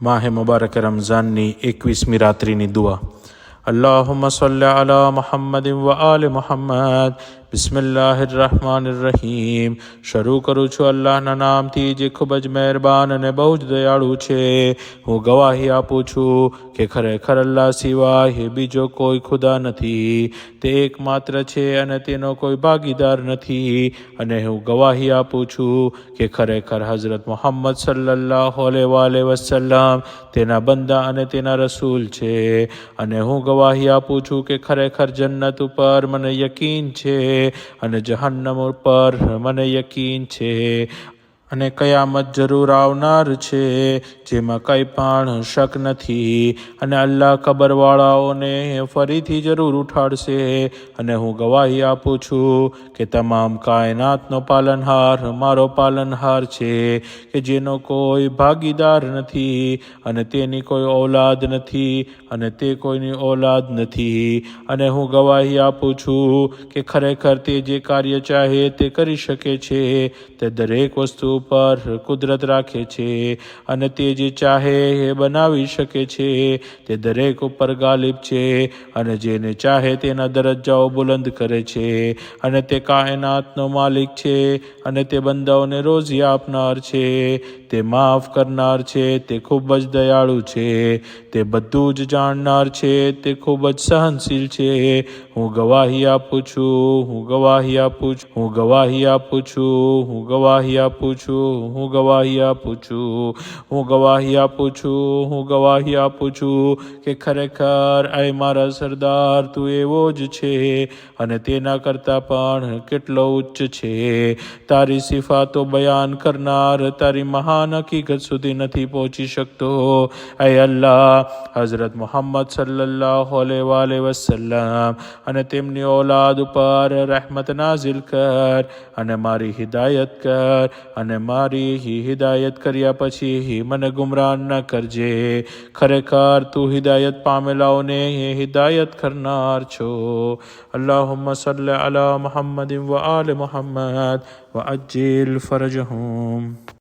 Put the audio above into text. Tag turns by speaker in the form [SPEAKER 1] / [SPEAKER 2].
[SPEAKER 1] माह मुबारक रमज़ाननी 21મી રાત્રિની દુઆ। अल्लाहुम्मा सल्लि अला मुहम्मद व आले मुहम्मद। बिस्मिल्लाहिर्रहमानिर्रहीम। શરૂ કરું છું અલ્લાહના નામથી જે ખૂબ જ મહેરબાન અને બહુ જ દયાળુ છે। હું ગવાહી આપું છું કે ખરેખર અલ્લાહ સિવાય બીજો કોઈ ખુદા નથી, તે એકમાત્ર છે અને તેનો કોઈ ભાગીદાર નથી। અને હું ગવાહી આપું છું કે ખરેખર હઝરત મુહમ્મદ સલ્લલ્લાહુ અલૈહિ વસલ્લમ તેના બંદા અને તેના રસૂલ છે। અને હું ગવાહી આપું છું કે ખરેખર જન્નત ઉપર મને યકીન છે અને જહન્નમ ઉપર મને યકીન છે અને કયામત જરૂર આવનાર છે જેમાં કંઈ પણ શક નથી। અને અલ્લાહ કબરવાળાઓને ફરીથી જરૂર ઉઠાડશે। અને હું ગવાહી આપું છું કે તમામ કાયનાતનો પાલનહાર મારો પાલનહાર છે કે જેનો કોઈ ભાગીદાર નથી અને તેની કોઈ ઔલાદ નથી અને તે કોઈની ઔલાદ નથી। અને હું ગવાહી આપું છું કે ખરેખર તે જે કાર્ય ચાહે તે કરી શકે છે, તે દરેક વસ્તુ પર કુદરત રાખે છે અને તે જે ચાહે એ બનાવી શકે છે, તે દરેક ઉપર ગાલિબ છે અને જેને ચાહે તેના દરજ્જાઓ બુલંદ કરે છે। અને તે કાયનાતનો માલિક છે અને તે બંદાઓને રોઝી આપનાર છે, તે માફ કરનાર છે, તે ખૂબ જ દયાળુ છે, તે બધું જ જાણનાર છે, તે ખૂબ જ સહનશીલ છે। હું ગવાહી આપું છું, હું ગવાહી આપું છું, હું ગવાહી આપું છું, હું ગવાહી આપું છું, હું ગવાહી આપું છું, હું ગવાહી આપું છું, હું ગવાહી આપું છું કે ખરેખર એ મારા સરદાર તું એવો જ છે અને તેના કરતાં પણ કેટલો ઉચ્ચ છે। તારી સિફાતો બયાન કરનાર તારી મહાન હકીકત સુધી નથી પહોંચી શકતો। એ અલ્લાહ હઝરત મુહમ્મદ સલ્લલ્લાહુ અલૈહિ વસલ્લમ અને તેમની ઔલાદ ઉપર રહેમત નાઝિલ કર અને મારી હિદાયત કર અને મારી હિદાયત કર્યા પછી મને ગુમરાહ ન કરજે। ખરેખર તું હિદાયત પામેલાઓને હિદાયત કરનાર છો। અલ્લાહુમ્મા સલ્લિ અલા મુહમ્મદ વ આલે મુહમ્મદ વ અજ્જિલ ફરજહુમ।